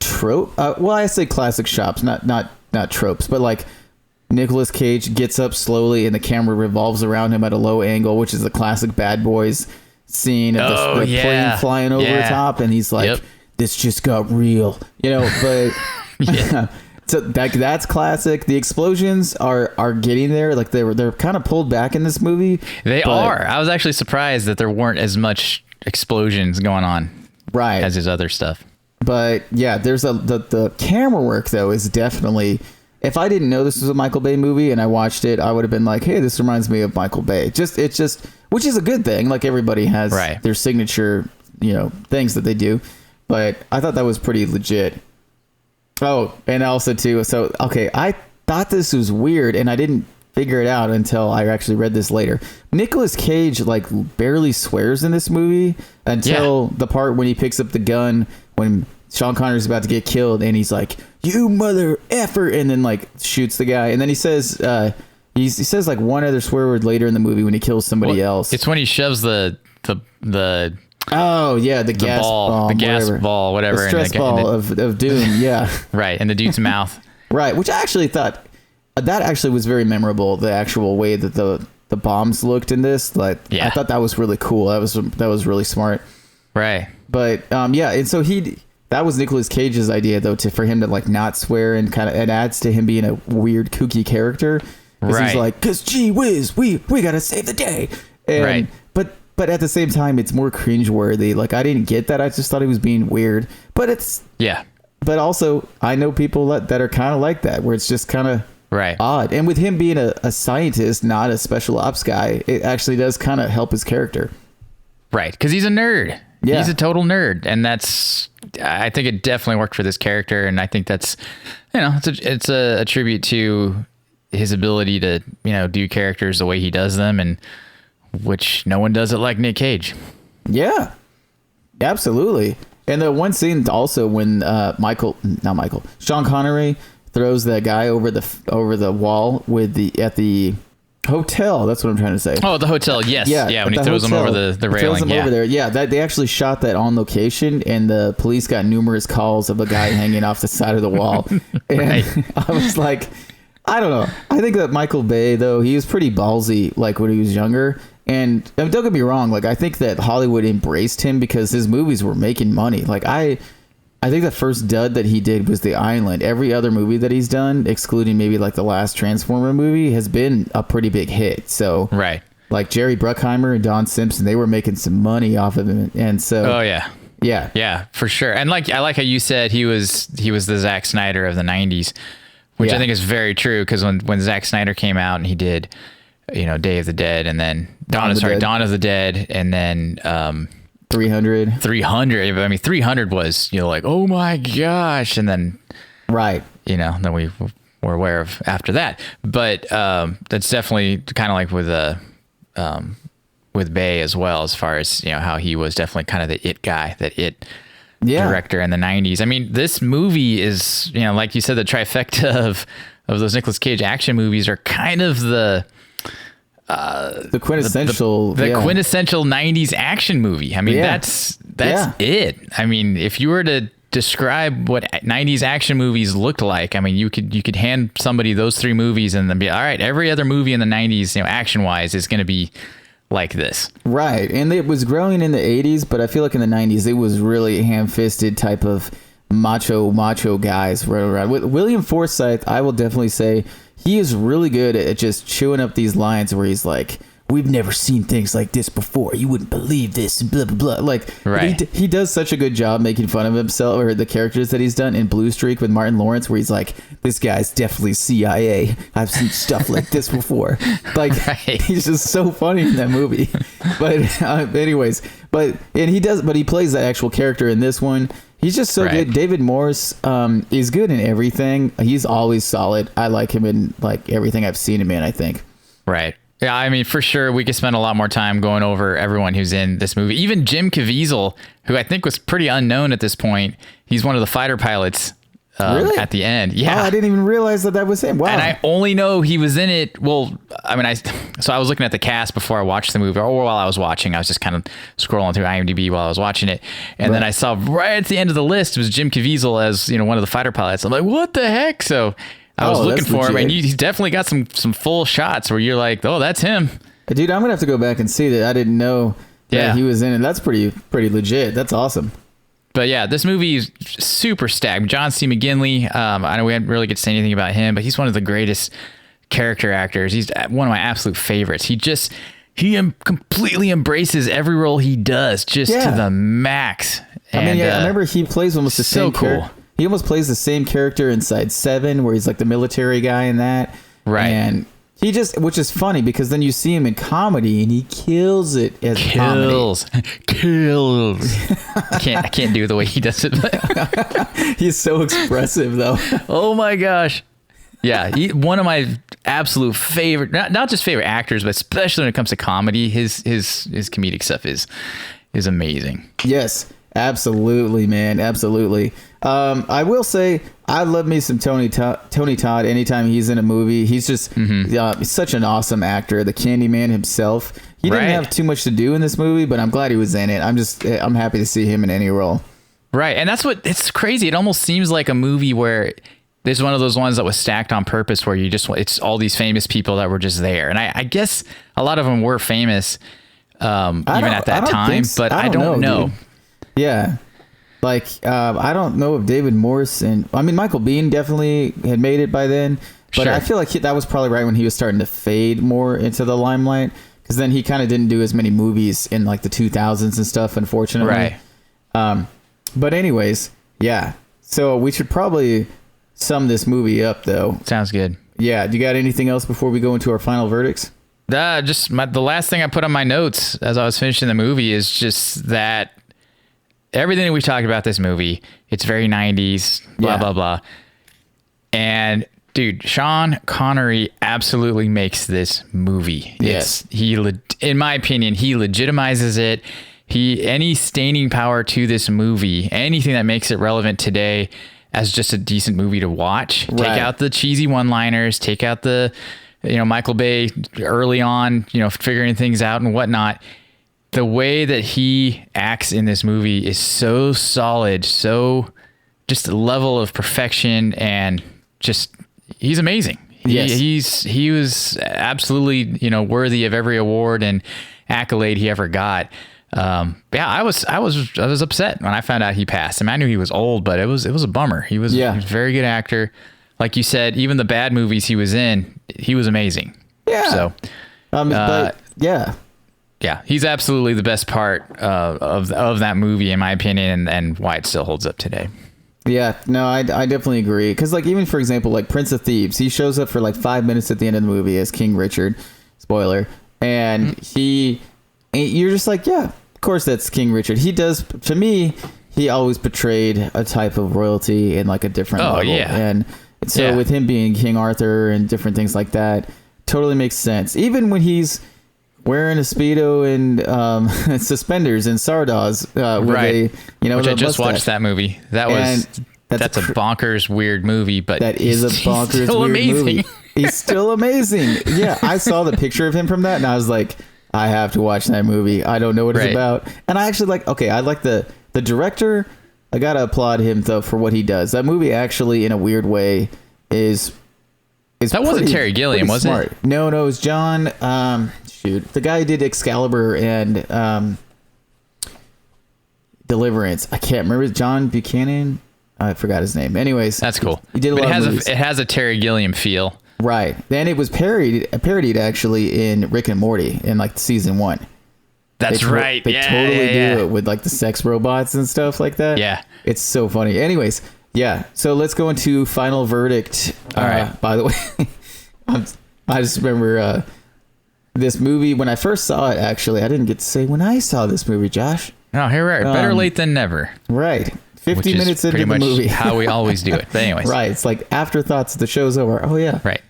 trope. Well, I say classic shops, not tropes, but like Nicolas Cage gets up slowly and the camera revolves around him at a low angle, which is the classic Bad Boys scene of the plane flying over the top, and he's like, "This just got real," But so that's classic. The explosions are getting there. Like they're kind of pulled back in this movie. They are. I was actually surprised that there weren't as much explosions going on as his other stuff. But yeah, there's the camera work though is definitely if I didn't know this was a Michael Bay movie and I watched it, I would have been like, hey, this reminds me of Michael Bay. It's just, which is a good thing. Like everybody has their signature, things that they do. But I thought that was pretty legit. Oh, and also too, so, okay, I thought this was weird and I didn't figure it out until I actually read this later. Nicolas Cage like barely swears in this movie until the part when he picks up the gun when Sean Connery's about to get killed and he's like, you mother effer, and then like shoots the guy. And then he says, he says like one other swear word later in the movie when he kills somebody else. It's when he shoves the oh yeah, the gas ball, whatever, the stress ball of doom, yeah. Right, in the dude's mouth. Right, which I actually thought that actually was very memorable. The actual way that the bombs looked in this, like I thought that was really cool. That was really smart. Right. But and so that was Nicolas Cage's idea though, for him to like not swear, and kind of it adds to him being a weird kooky character. Right. He's like, cause gee whiz, we gotta save the day. And, but at the same time, it's more cringeworthy. Like I didn't get that. I just thought he was being weird. But it's But also, I know people that are kind of like that, where it's just kind of odd. And with him being a scientist, not a special ops guy, it actually does kind of help his character. Right, because he's a nerd. Yeah. He's a total nerd, and I think it definitely worked for this character, and I think that's, it's a tribute to his ability to, do characters the way he does them, and which no one does it like Nick Cage. Yeah, absolutely. And the one scene also when Sean Connery throws that guy over the wall at the hotel. That's what I'm trying to say. Oh, the hotel. Yes. Yeah. When he throws him over the railing. Throws him over there. Yeah. They actually shot that on location, and the police got numerous calls of a guy hanging off the side of the wall. And I was like, I don't know. I think that Michael Bay, though, he was pretty ballsy, like when he was younger. And don't get me wrong, like I think that Hollywood embraced him because his movies were making money. Like I think the first dud that he did was The Island. Every other movie that he's done, excluding maybe like the last Transformer movie, has been a pretty big hit. So like Jerry Bruckheimer and Don Simpson, they were making some money off of him. And so yeah, for sure. And like I like how you said he was the Zack Snyder of the 90s, which I think is very true, because when Zack Snyder came out and he did Day of the Dead, and then Dawn of the Dead, and then 300. I mean, 300 was, like, oh my gosh. And then, then we were aware of after that. But that's definitely kind of like with Bay as well, as far as, how he was definitely kind of the it guy, director in the 90s. I mean, this movie is, like you said, the trifecta of those Nicolas Cage action movies are kind of the quintessential quintessential 90s action movie. I mean, that's it. I mean, if you were to describe what 90s action movies looked like, I mean, you could hand somebody those three movies and then be all right, every other movie in the 90s, action wise, is going to be like this. Right. And it was growing in the 80s, but I feel like in the 90s it was really ham-fisted type of macho guys running around. With William Forsythe, I will definitely say he is really good at just chewing up these lines where he's like, we've never seen things like this before. You wouldn't believe this, blah, blah, blah. Like, he does such a good job making fun of himself or the characters that he's done in Blue Streak with Martin Lawrence, where he's like, this guy's definitely CIA. I've seen stuff like this before. Like, he's just so funny in that movie. But anyways, but he plays that actual character in this one. He's just so good. David Morse is good in everything. He's always solid. I like him in like everything I've seen him in, I think. Right. Yeah, I mean, for sure, we could spend a lot more time going over everyone who's in this movie. Even Jim Caviezel, who I think was pretty unknown at this point. He's one of the fighter pilots at the end. Yeah. Oh, I didn't even realize that was him. Wow. And I only know he was in it. Well, I mean, I was looking at the cast before I watched the movie, or while I was watching. I was just kind of scrolling through IMDb while I was watching it. And then I saw right at the end of the list was Jim Caviezel as, one of the fighter pilots. I'm like, what the heck? So I was looking for him, and he's definitely got some full shots where you're like, oh, that's him. Dude, I'm going to have to go back and see that. I didn't know that he was in it. That's pretty legit. That's awesome. But yeah, this movie is super stacked. John C. McGinley, I know we didn't really get to say anything about him, but he's one of the greatest character actors. He's one of my absolute favorites. He completely embraces every role he does to the max. And, I remember he plays almost the same character. he almost plays the same character inside Seven, where he's like the military guy in that. Right. And he just, which is funny because then you see him in comedy and he kills it as comedy. Kills. I can't do the way he does it. He's so expressive though. Oh my gosh. Yeah, one of my absolute favorite, not just favorite actors, but especially when it comes to comedy, his comedic stuff is amazing. Yes, absolutely, man, absolutely. I will say I love me some Tony Todd. Anytime he's in a movie, he's just he's such an awesome actor. The Candyman himself. He didn't have too much to do in this movie, but I'm glad he was in it. I'm happy to see him in any role. Right, and it's crazy. It almost seems like a movie where there's one of those ones that was stacked on purpose, where it's all these famous people that were just there, and I guess a lot of them were famous even at that time, but I don't know. Yeah. Like, I don't know if David Morrison, I mean, Michael Biehn definitely had made it by then, but I feel like that was probably right when he was starting to fade more into the limelight, because then he kind of didn't do as many movies in like the 2000s and stuff, unfortunately. Right. But anyways, yeah. So we should probably sum this movie up, though. Sounds good. Yeah. Do you got anything else before we go into our final verdicts? The last thing I put on my notes as I was finishing the movie is just that everything that we've talked about this movie, it's very 90s, blah, blah, blah. And dude, Sean Connery absolutely makes this movie. Yes. In my opinion, he legitimizes it. Any staining power to this movie, anything that makes it relevant today as just a decent movie to watch. Right. Take out the cheesy one-liners, take out the, Michael Bay early on, figuring things out and whatnot. The way that he acts in this movie is so solid, so just a level of perfection, and just he's amazing. Yes. He was absolutely, worthy of every award and accolade he ever got. I was upset when I found out he passed. I mean, I knew he was old, but it was a bummer. He was a very good actor. Like you said, even the bad movies he was in, he was amazing. Yeah. So, but yeah. Yeah, he's absolutely the best part of that movie, in my opinion, and why it still holds up today. Yeah, no, I definitely agree. Because, like, even for example, like Prince of Thieves, he shows up for like 5 minutes at the end of the movie as King Richard, spoiler, and you're just like, yeah, of course that's King Richard. He does, to me, he always portrayed a type of royalty in like a different level. Yeah. And so with him being King Arthur and different things like that, totally makes sense. Even when he's wearing a Speedo and suspenders and Sardos with which I just watched that movie. That's a bonkers weird movie, but that is a bonkers weird movie. He's still amazing. Yeah, I saw the picture of him from that and I was like, I have to watch that movie. I don't know what it's about. And I actually I like the director. I gotta applaud him though for what he does. That movie actually, in a weird way, is that wasn't Terry Gilliam, was it? No, it was John. The guy who did Excalibur and Deliverance. I can't remember. John Buchanan. I forgot his name. Anyways, that's cool. He did a lot of movies. It has a Terry Gilliam feel. Right. Then it was parodied actually in Rick and Morty in like season 1. That's right. They totally do it with like the sex robots and stuff like that. Yeah. It's so funny. Anyways, yeah. So let's go into final verdict. All right. By the way, I just remember this movie when I first saw it. Actually, I didn't get to say when I saw this movie, Josh. No, here we are. Better late than never. Right. 50 minutes into the movie. How we always do it. But anyways. Right. It's like afterthoughts. The show's over. Oh yeah. Right.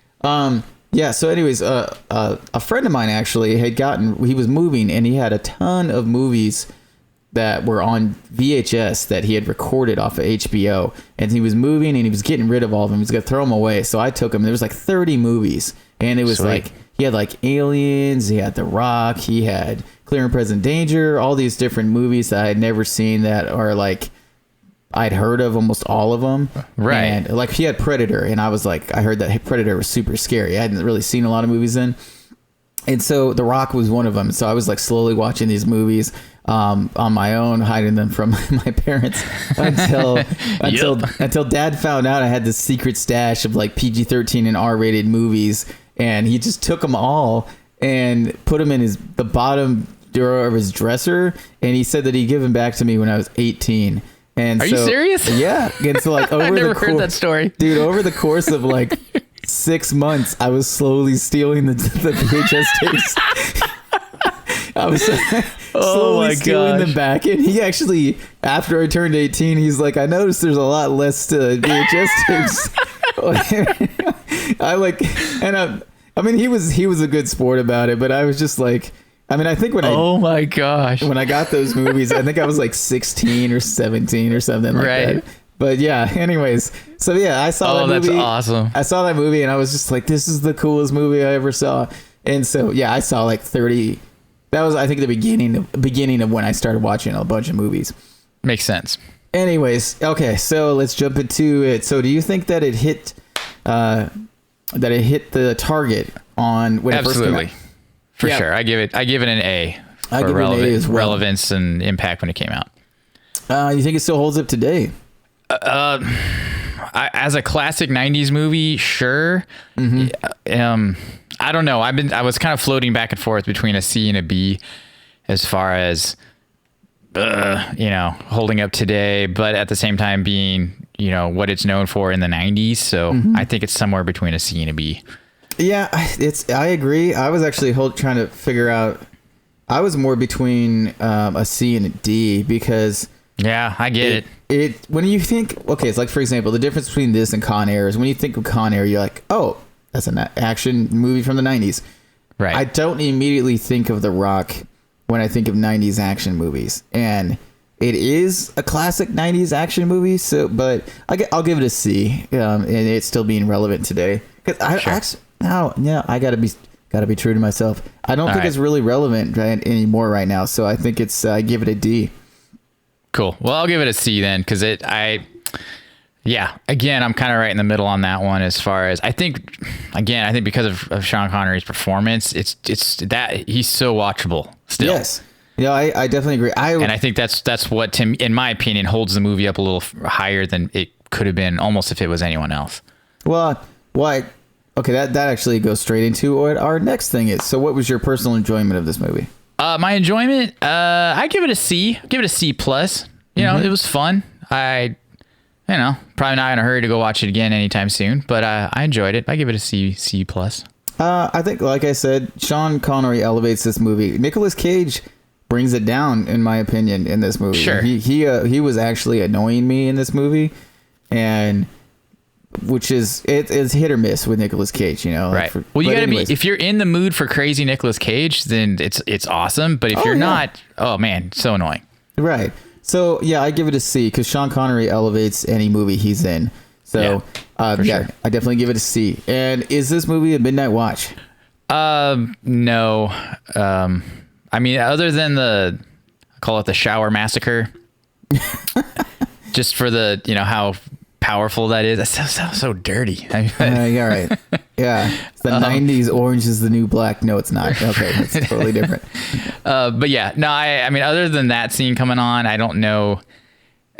Yeah. So anyways, a friend of mine actually he was moving and he had a ton of movies that were on VHS that he had recorded off of HBO, and he was moving and he was getting rid of all of them. He was going to throw them away. So I took him. There was like 30 movies, and it was like, he had like Aliens, he had The Rock, he had Clear and Present Danger, all these different movies that I had never seen that are like, I'd heard of almost all of them. Right. And like he had Predator, and I was like, I heard that Predator was super scary. I hadn't really seen a lot of movies then. And so The Rock was one of them. So I was like slowly watching these movies on my own, hiding them from my parents until Dad found out I had this secret stash of like PG-13 and R-rated movies, and he just took them all and put them in the bottom drawer of his dresser, and he said that he'd give them back to me when I was 18. And Are you serious? Yeah. And so like over I never heard that story. Dude, over the course of like 6 months, I was slowly stealing the VHS tapes. I was slowly stealing them back. And he actually, after I turned 18, he's like, I noticed there's a lot less VHS tapes. I mean, he was a good sport about it, but I was just like, I mean, I think oh my gosh, when I got those movies, I think I was like 16 or 17 or something like that. But yeah, anyways, so yeah, I saw that movie. Oh, that's awesome. I saw that movie and I was just like, this is the coolest movie I ever saw. And so yeah, I saw like 30. That was, I think, the beginning of when I started watching a bunch of movies. Makes sense. Anyways, okay, so let's jump into it. So do you think that it hit the target on when it first came out? Absolutely. For sure. I give it an A for relevance and impact when it came out. You think it still holds up today? As a classic 90s movie, sure. Mm-hmm. I don't know. I was kind of floating back and forth between a C and a B as far as holding up today, but at the same time being, what it's known for in the 90s. So I think it's somewhere between a C and a B. Yeah, I agree. I was actually trying to figure out. I was more between a C and a D because. Yeah, I get it. When you think, okay, it's like, for example, the difference between this and Con Air is when you think of Con Air, you're like, oh, that's an action movie from the 90s. Right. I don't immediately think of The Rock when I think of 90s action movies. And it is a classic 90s action movie, but I'll give it a C, and it's still being relevant today. Because I gotta be true to myself. I don't think it's really relevant anymore right now, so I think I give it a D. Cool. Well, I'll give it a C then, because again, I'm kind of right in the middle on that one as far as I think because of Sean Connery's performance, it's that he's so watchable still. Yes. Yeah, I definitely agree. And I think that's what, in my opinion, holds the movie up a little higher than it could have been almost if it was anyone else. Well, why? Okay, that actually goes straight into what our next thing is. So what was your personal enjoyment of this movie? My enjoyment, I give it a C. Give it a C plus. It was fun. Probably not in a hurry to go watch it again anytime soon, but I enjoyed it. I give it a C plus. I think, like I said, Sean Connery elevates this movie. Nicolas Cage brings it down, in my opinion, in this movie. Sure. He was actually annoying me in this movie, and which is it's hit or miss with Nicolas Cage, Right. Well, you gotta be, if you're in the mood for crazy Nicolas Cage, then it's awesome. But if you're not, oh man, so annoying. Right. So yeah, I give it a C because Sean Connery elevates any movie he's in. So sure. I definitely give it a C. And is this movie a midnight watch? No. I mean, other than I call it the shower massacre, just for the how powerful that is. That sounds so dirty. Yeah, right. Yeah, it's the 90s. Orange is the new black. No, it's not. Okay, it's totally different. But yeah, no. I mean, other than that scene coming on, I don't know.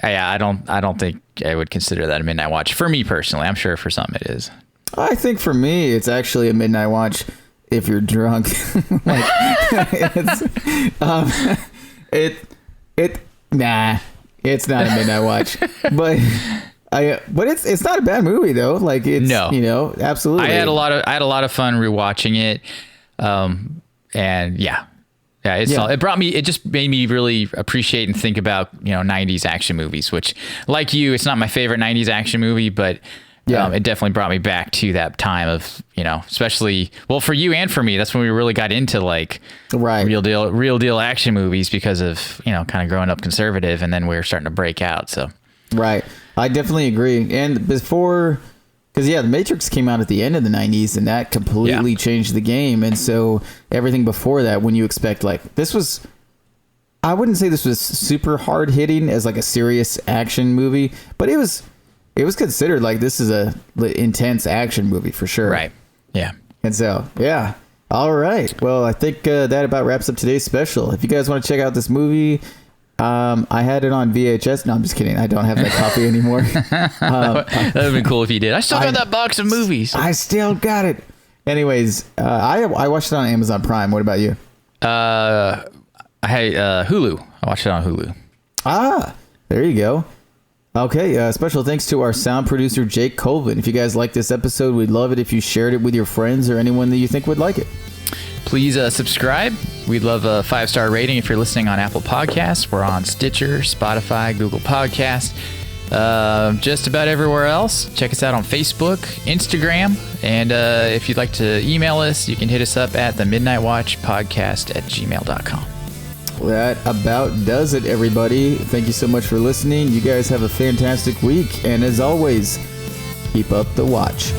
Yeah, I don't think I would consider that a midnight watch for me personally. I'm sure for some it is. I think for me, it's actually a midnight watch if you're drunk. It's not a midnight watch, but it's not a bad movie though. Like absolutely. I had a lot of fun rewatching it. And it just made me really appreciate and think about, 90s action movies, which, like you, it's not my favorite 90s action movie, but it definitely brought me back to that time of, especially, well, for you and for me, that's when we really got into real deal action movies because of, kind of growing up conservative, and then we were starting to break out. So, right. I definitely agree. And before, because The Matrix came out at the end of the 90s, and that completely changed the game. And so everything before that, when you expect this was, I wouldn't say this was super hard hitting as a serious action movie, but it was considered this is a intense action movie for sure. Right. Yeah. And so, yeah. All right. Well, I think that about wraps up today's special. If you guys want to check out this movie, I had it on VHS. No, I'm just kidding. I don't have that copy anymore. That would have been cool if you did. I still got that box of movies. I still got it. Anyways, I watched it on Amazon Prime. What about you? I had Hulu. I watched it on Hulu. Ah, there you go. Okay, special thanks to our sound producer, Jake Colvin. If you guys like this episode, we'd love it if you shared it with your friends or anyone that you think would like it. Please subscribe. We'd love a 5-star rating if you're listening on Apple Podcasts. We're on Stitcher, Spotify, Google Podcasts, just about everywhere else. Check us out on Facebook, Instagram, and if you'd like to email us, you can hit us up at themidnightwatchpodcast@gmail.com. That about does it, everybody. Thank you so much for listening. You guys have a fantastic week, and as always, keep up the watch.